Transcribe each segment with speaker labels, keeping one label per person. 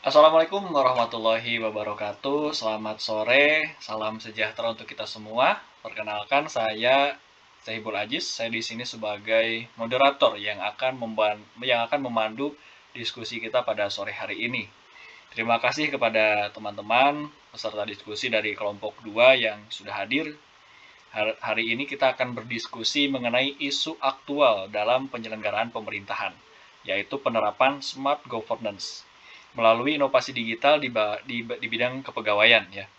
Speaker 1: Assalamualaikum warahmatullahi wabarakatuh. Selamat sore, salam sejahtera untuk kita semua. Perkenalkan saya Zahibul Ajiz. Saya di sini sebagai moderator yang akan memandu diskusi kita pada sore hari ini. Terima kasih kepada teman-teman peserta diskusi dari kelompok 2 yang sudah hadir. Hari ini kita akan berdiskusi mengenai isu aktual dalam penyelenggaraan pemerintahan, yaitu penerapan smart governance melalui inovasi digital di bidang kepegawaian ya.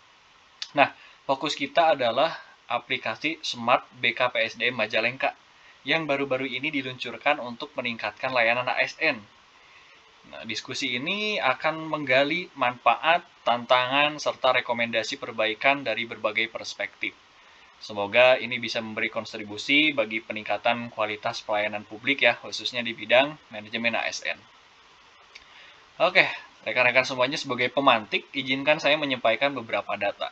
Speaker 1: Nah, fokus kita adalah aplikasi Smart BKPSDM Majalengka yang baru-baru ini diluncurkan untuk meningkatkan layanan ASN. Nah, diskusi ini akan menggali manfaat, tantangan, serta rekomendasi perbaikan dari berbagai perspektif. Semoga ini bisa memberi kontribusi bagi peningkatan kualitas pelayanan publik ya, khususnya di bidang manajemen ASN. Oke, rekan-rekan semuanya sebagai pemantik, izinkan saya menyampaikan beberapa data.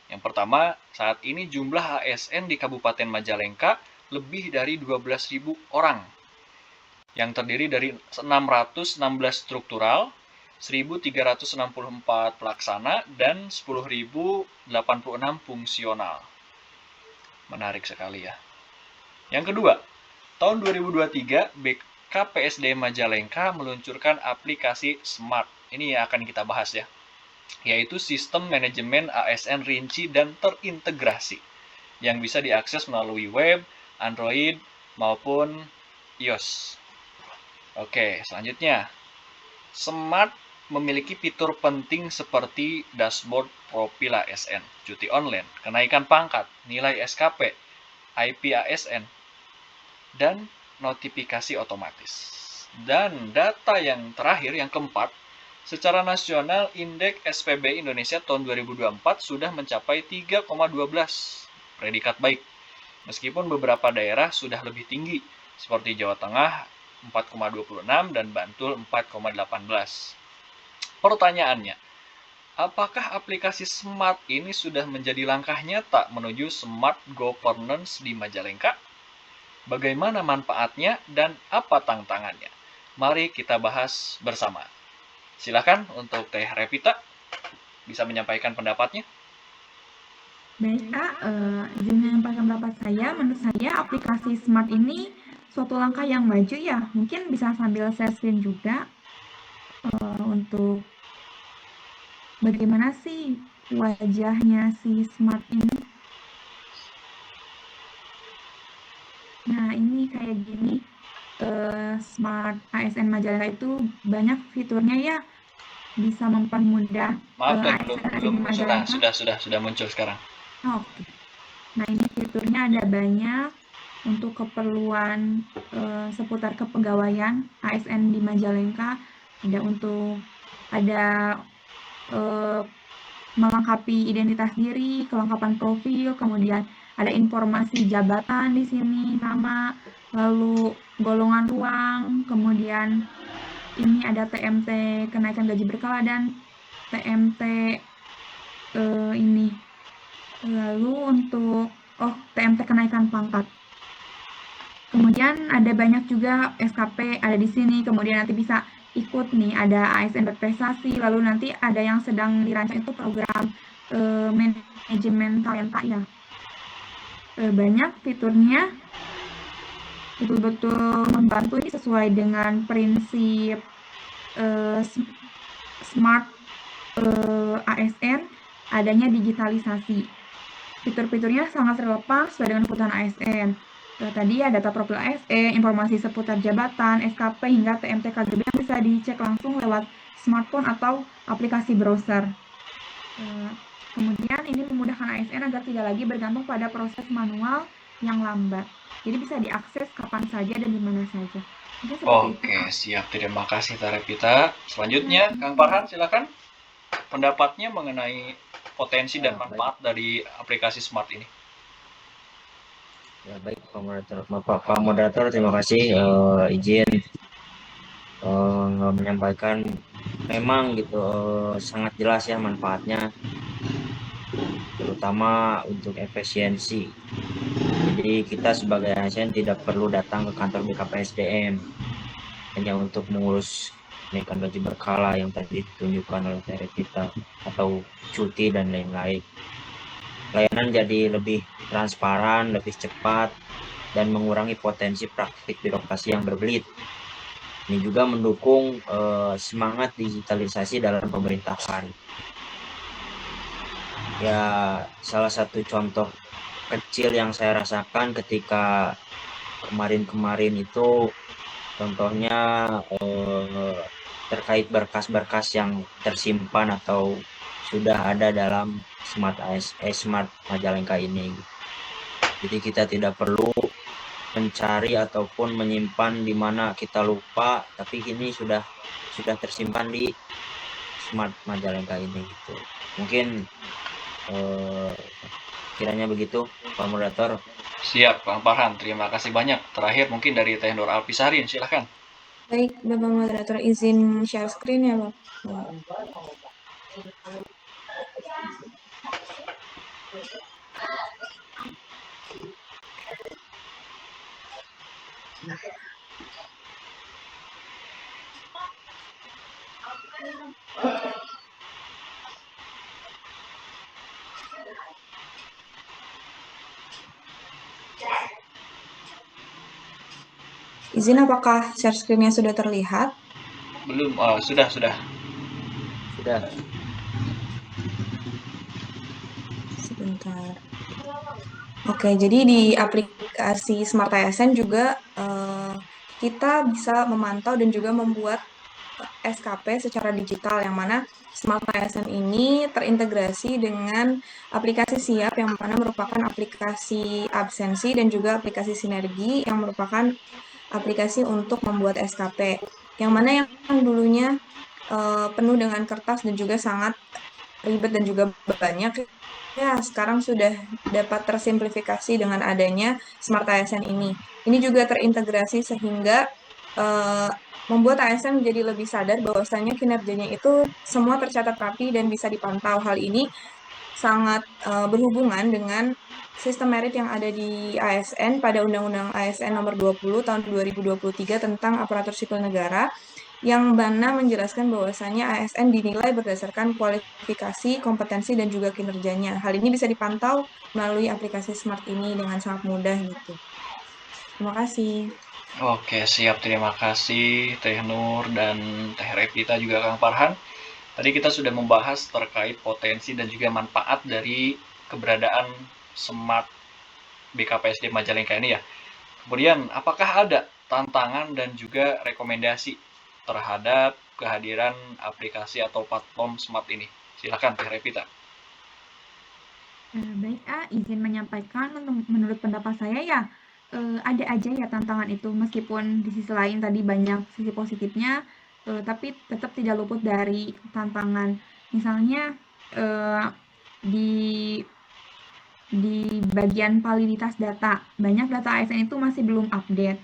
Speaker 1: Yang pertama, saat ini jumlah ASN di Kabupaten Majalengka lebih dari 12.000 orang, yang terdiri dari 616 struktural, 1.364 pelaksana, dan 10.086 fungsional. Menarik sekali ya. Yang kedua, tahun 2023 BKPSDM Majalengka meluncurkan aplikasi Smart. Ini yang akan kita bahas ya, yaitu sistem manajemen ASN rinci dan terintegrasi yang bisa diakses melalui web, Android, maupun iOS. Oke, selanjutnya. Smart memiliki fitur penting seperti dashboard profil ASN, cuti online, kenaikan pangkat, nilai SKP, IP ASN, dan notifikasi otomatis. Dan data yang terakhir, yang keempat, secara nasional indeks SPB Indonesia tahun 2024 sudah mencapai 3,12 predikat baik. Meskipun beberapa daerah sudah lebih tinggi, seperti Jawa Tengah 4,26 dan Bantul 4,18. Pertanyaannya, apakah aplikasi Smart ini sudah menjadi langkah nyata menuju smart governance di Majalengka? Bagaimana manfaatnya dan apa tantangannya? Mari kita bahas bersama. Silakan untuk Teh Revita bisa menyampaikan pendapatnya.
Speaker 2: Baik, Kak, izin menyampaikan pendapat saya. Menurut saya aplikasi Smart ini suatu langkah yang maju ya. Mungkin bisa sambil share screen juga untuk bagaimana sih wajahnya si Smart ini. Nah, ini kayak gini. Smart ASN Majalengka itu banyak fiturnya ya. Bisa mempermudah
Speaker 1: Maaf Teh,
Speaker 2: ASN yang ada
Speaker 1: belum
Speaker 2: di Majalengka.
Speaker 1: sudah muncul sekarang.
Speaker 2: Oke. Nah, ini fiturnya ada banyak untuk keperluan seputar kepegawaian ASN di Majalengka. Ada melengkapi identitas diri, kelengkapan profil, kemudian ada informasi jabatan di sini, nama, lalu golongan ruang, kemudian ini ada TMT kenaikan gaji berkala dan TMT ini. Lalu untuk TMT kenaikan pangkat. Kemudian ada banyak juga SKP ada di sini. Kemudian nanti bisa ikut nih, ada ASN berprestasi. Lalu nanti ada yang sedang dirancang itu program manajemen talenta ya. Banyak fiturnya, betul-betul membantu ini sesuai dengan prinsip smart ASN, adanya digitalisasi. Fitur-fiturnya sangat relevan sesuai dengan kebutuhan ASN. Tadi ya data profil ASN, informasi seputar jabatan, SKP, hingga TMT KGB yang bisa dicek langsung lewat smartphone atau aplikasi browser. Kemudian ini memudahkan ASN agar tidak lagi bergantung pada proses manual yang lambat. Jadi bisa diakses kapan saja dan di mana saja.
Speaker 1: Oke, siap. Terima kasih Teh Revita. Selanjutnya, Kang Farhan silakan pendapatnya mengenai potensi dan manfaat dari aplikasi Smart ini.
Speaker 3: Ya, baik Pak Moderator, terima kasih izin menyampaikan. Memang gitu sangat jelas ya manfaatnya, terutama untuk efisiensi. Jadi kita sebagai ASN tidak perlu datang ke kantor BKPSDM hanya untuk mengurus kenaikan gaji berkala yang tadi ditunjukkan oleh Teh Revita, atau cuti dan lain-lain. Layanan jadi lebih transparan, lebih cepat, dan mengurangi potensi praktik birokrasi yang berbelit. Ini juga mendukung semangat digitalisasi dalam pemerintahan. Ya, salah satu contoh kecil yang saya rasakan ketika kemarin-kemarin itu, contohnya terkait berkas-berkas yang tersimpan atau sudah ada dalam Smart Majalengka ini. Jadi kita tidak perlu mencari ataupun menyimpan di mana kita lupa, tapi ini sudah tersimpan di Smart Majalengka ini gitu. Mungkin kiranya begitu, Pak Moderator.
Speaker 1: Siap, Kang Farhan. Terima kasih banyak. Terakhir mungkin dari Teh Nur Alpisarin, silahkan.
Speaker 4: Baik, Bapak Moderator, izin share screen ya, Bapak. Izin, apakah share screen-nya sudah terlihat?
Speaker 1: Belum, sudah.
Speaker 3: Sudah.
Speaker 4: Sebentar. Oke, jadi di aplikasi Smart ASN juga kita bisa memantau dan juga membuat SKP secara digital, yang mana Smart ASN ini terintegrasi dengan aplikasi Siap, yang mana merupakan aplikasi absensi, dan juga aplikasi Sinergi yang merupakan aplikasi untuk membuat SKP, yang mana yang dulunya penuh dengan kertas dan juga sangat ribet dan juga banyak, ya sekarang sudah dapat tersimplifikasi dengan adanya Smart ASN ini. Ini juga terintegrasi sehingga membuat ASN menjadi lebih sadar bahwasanya kinerjanya itu semua tercatat rapi dan bisa dipantau. Hal ini sangat berhubungan dengan sistem merit yang ada di ASN pada Undang-Undang ASN Nomor 20 Tahun 2023 tentang Aparatur Sipil Negara, yang mana menjelaskan bahwasanya ASN dinilai berdasarkan kualifikasi, kompetensi, dan juga kinerjanya. Hal ini bisa dipantau melalui aplikasi Smart ini dengan sangat mudah gitu. Terima kasih.
Speaker 1: Oke, siap. Terima kasih Teh Nur dan Teh Revita juga Kang Farhan. Tadi kita sudah membahas terkait potensi dan juga manfaat dari keberadaan Smart BKPSD Majalengka ini ya. Kemudian, apakah ada tantangan dan juga rekomendasi terhadap kehadiran aplikasi atau platform Smart ini? Silakan Teh Revita.
Speaker 2: Baik, izin menyampaikan menurut pendapat saya ya, ada aja ya tantangan itu, meskipun di sisi lain tadi banyak sisi positifnya, tapi tetap tidak luput dari tantangan. Misalnya, di bagian validitas data, banyak data ASN itu masih belum update.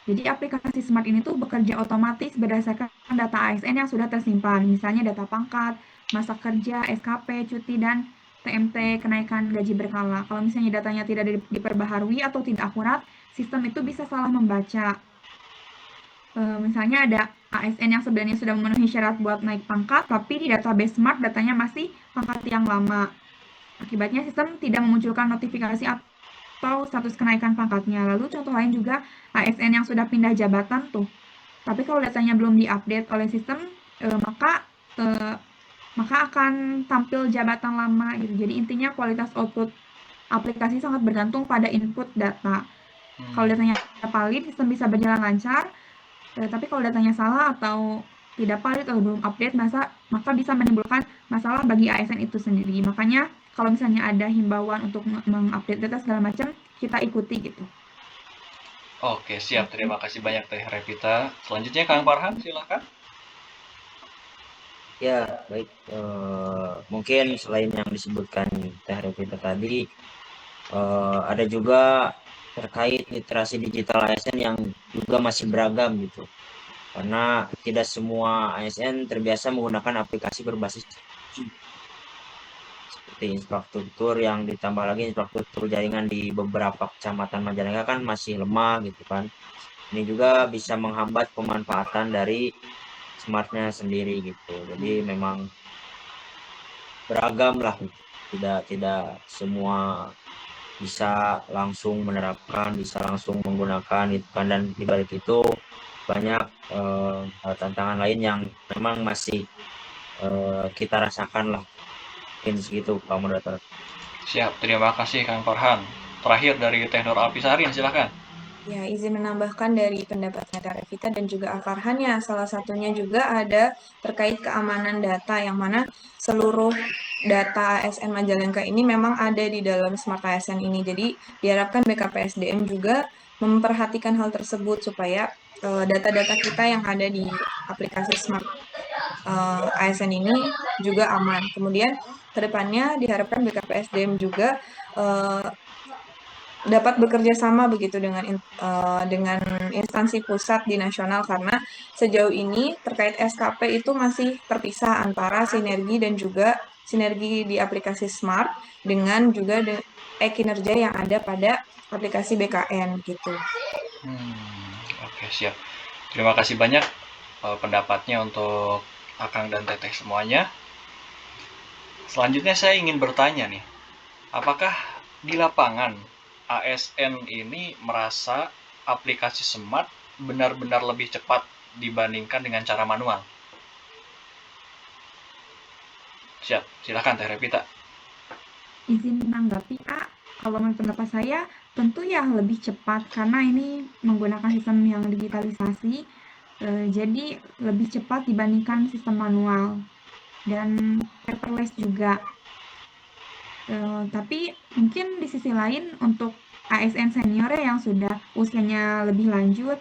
Speaker 2: Jadi aplikasi Smart ini tuh bekerja otomatis berdasarkan data ASN yang sudah tersimpan, misalnya data pangkat, masa kerja, SKP, cuti, dan TMT kenaikan gaji berkala. Kalau misalnya datanya tidak diperbaharui atau tidak akurat, sistem itu bisa salah membaca. Misalnya ada ASN yang sebenarnya sudah memenuhi syarat buat naik pangkat, tapi di database Smart datanya masih pangkat yang lama. Akibatnya sistem tidak memunculkan notifikasi atau status kenaikan pangkatnya. Lalu contoh lain juga ASN yang sudah pindah jabatan tuh. Tapi kalau datanya belum diupdate oleh sistem, maka akan tampil jabatan lama gitu. Jadi intinya kualitas output aplikasi sangat bergantung pada input data. Kalau datanya valid, sistem bisa berjalan lancar. Tapi kalau datanya salah atau tidak valid atau belum update, maka bisa menimbulkan masalah bagi ASN itu sendiri. Makanya kalau misalnya ada himbauan untuk mengupdate data segala macam, kita ikuti gitu.
Speaker 1: Oke, siap. Terima kasih banyak Teh Revita. Selanjutnya Kang Farhan, silakan.
Speaker 3: Ya, baik. Mungkin selain yang disebutkan Teh Revita tadi, ada juga terkait literasi digital ASN yang juga masih beragam gitu. Karena tidak semua ASN terbiasa menggunakan aplikasi berbasis seperti infrastruktur, yang ditambah lagi infrastruktur jaringan di beberapa kecamatan Majalengka kan masih lemah gitu kan. Ini juga bisa menghambat pemanfaatan dari smartnya sendiri gitu. Jadi memang beragam lah, tidak semua bisa langsung menerapkan, bisa langsung menggunakan gitu kan, dan di balik itu banyak tantangan lain yang memang masih kita rasakan lah, mungkin segitu Pak Moderator.
Speaker 1: Siap, terima kasih Kang Farhan. Terakhir dari Teh Nur Alpisarin, silahkan.
Speaker 4: Ya, izin menambahkan dari pendapatnya Teh Revita dan juga Farhan ya, salah satunya juga ada terkait keamanan data, yang mana seluruh data ASN Majalengka ini memang ada di dalam Smart ASN ini. Jadi diharapkan BKPSDM juga memperhatikan hal tersebut supaya data-data kita yang ada di aplikasi Smart ASN ini juga aman. Kemudian kedepannya diharapkan BKPSDM juga dapat bekerja sama begitu dengan instansi pusat di nasional, karena sejauh ini terkait SKP itu masih terpisah antara sinergi dan juga sinergi di aplikasi Smart dengan juga kinerja yang ada pada aplikasi BKN gitu.
Speaker 1: Oke, siap. Terima kasih banyak pendapatnya untuk Akang dan Teteh semuanya. Selanjutnya saya ingin bertanya nih, apakah di lapangan ASN ini merasa aplikasi Smart benar-benar lebih cepat dibandingkan dengan cara manual? Siap, silakan Teh Revita.
Speaker 2: Izin menanggapi, kalau menurut pendapat saya tentu ya lebih cepat karena ini menggunakan sistem yang digitalisasi, jadi lebih cepat dibandingkan sistem manual dan paperless juga. Tapi mungkin di sisi lain untuk ASN senior ya yang sudah usianya lebih lanjut,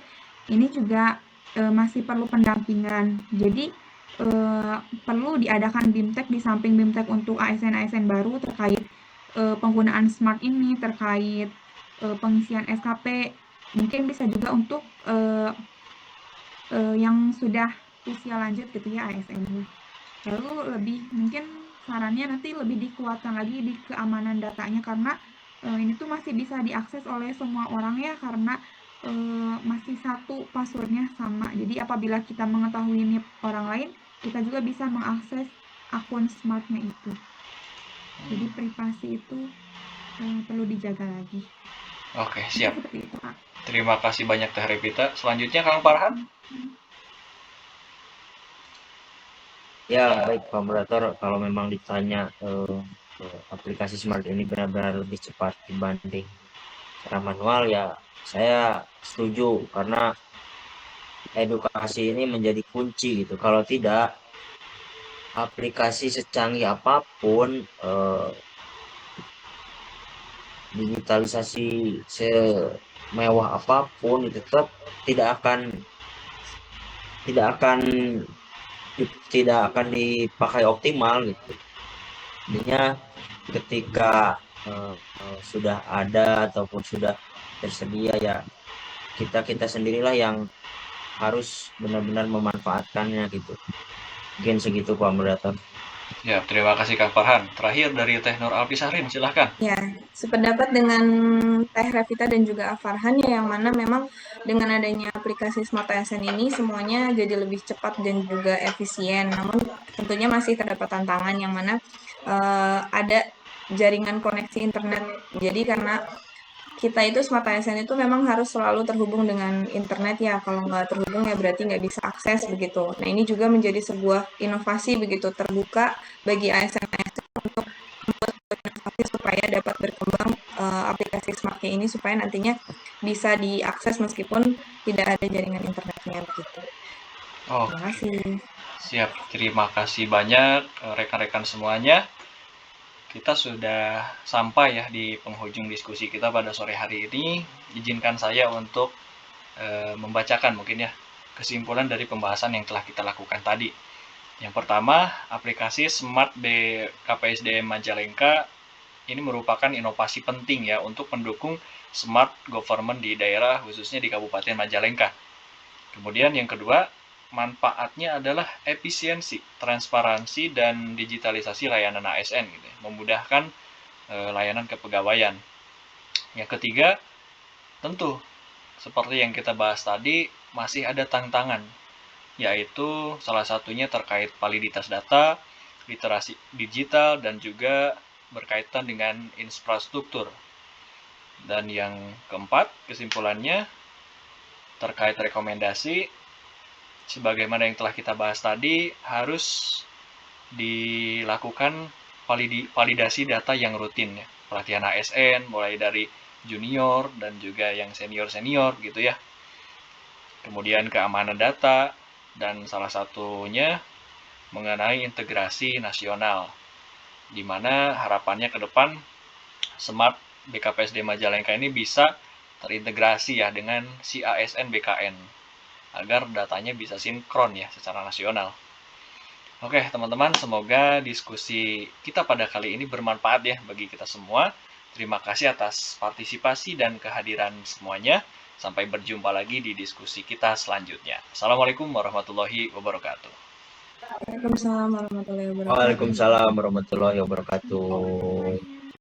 Speaker 2: ini juga masih perlu pendampingan. Jadi perlu diadakan BIMTEK di samping BIMTEK untuk ASN-ASN baru terkait penggunaan Smart ini, terkait pengisian SKP. Mungkin bisa juga untuk yang sudah usia lanjut gitu ya ASN. Lalu lebih mungkin sarannya nanti lebih dikuatkan lagi di keamanan datanya karena ini tuh masih bisa diakses oleh semua orang ya karena masih satu passwordnya sama. Jadi apabila kita mengetahui NIP orang lain, kita juga bisa mengakses akun smartnya itu. Jadi privasi itu perlu dijaga lagi.
Speaker 1: Oke, siap.
Speaker 2: Seperti itu, Kak.
Speaker 1: Terima kasih banyak Teh Revita. Selanjutnya Kang Farhan.
Speaker 3: Ya baik Pak Moderator, kalau memang ditanya aplikasi Smart ini benar-benar lebih cepat dibanding cara manual, ya saya setuju, karena edukasi ini menjadi kunci gitu. Kalau tidak, aplikasi secanggih apapun, digitalisasi semewah apapun, itu tetap tidak akan tidak akan dipakai optimal gitu. Intinya ketika sudah ada ataupun sudah tersedia, ya kita sendirilah yang harus benar-benar memanfaatkannya gitu. Mungkin segitu Pak Moderator.
Speaker 1: Ya, terima kasih Kang Farhan. Terakhir dari Teh Nur Alpisarin, silahkan.
Speaker 4: Ya, sependapat dengan Teh Revita dan juga Farhan ya, yang mana memang dengan adanya aplikasi Smart ASN ini semuanya jadi lebih cepat dan juga efisien. Namun tentunya masih terdapat tantangan yang mana ada jaringan koneksi internet. Jadi karena kita itu Smart ASN itu memang harus selalu terhubung dengan internet ya. Kalau nggak terhubung ya berarti nggak bisa akses begitu. Nah ini juga menjadi sebuah inovasi begitu terbuka bagi ASN-ASN untuk inovasi supaya dapat berkembang aplikasi Smartnya ini supaya nantinya bisa diakses meskipun tidak ada jaringan internetnya begitu. Terima kasih.
Speaker 1: Siap, terima kasih banyak rekan-rekan semuanya. Kita sudah sampai ya di penghujung diskusi kita pada sore hari ini. Izinkan saya untuk membacakan mungkin ya kesimpulan dari pembahasan yang telah kita lakukan tadi. Yang pertama, aplikasi Smart BKPSDM Majalengka ini merupakan inovasi penting ya untuk mendukung smart government di daerah, khususnya di Kabupaten Majalengka. Kemudian yang kedua, manfaatnya adalah efisiensi, transparansi, dan digitalisasi layanan ASN gitu, memudahkan layanan kepegawaian. Yang ketiga, tentu seperti yang kita bahas tadi, masih ada tantangan yaitu salah satunya terkait validitas data, literasi digital, dan juga berkaitan dengan infrastruktur. Dan yang keempat, kesimpulannya terkait rekomendasi, sebagaimana yang telah kita bahas tadi, harus dilakukan validasi data yang rutin ya. Pelatihan ASN mulai dari junior dan juga yang senior-senior gitu ya. Kemudian keamanan data dan salah satunya mengenai integrasi nasional, di mana harapannya ke depan Smart BKPSD Majalengka ini bisa terintegrasi ya dengan si ASN BKN agar datanya bisa sinkron ya secara nasional. Oke teman-teman, semoga diskusi kita pada kali ini bermanfaat ya bagi kita semua. Terima kasih atas partisipasi dan kehadiran semuanya. Sampai berjumpa lagi di diskusi kita selanjutnya. Assalamualaikum warahmatullahi wabarakatuh.
Speaker 4: Waalaikumsalam warahmatullahi wabarakatuh.
Speaker 3: Waalaikumsalam warahmatullahi wabarakatuh.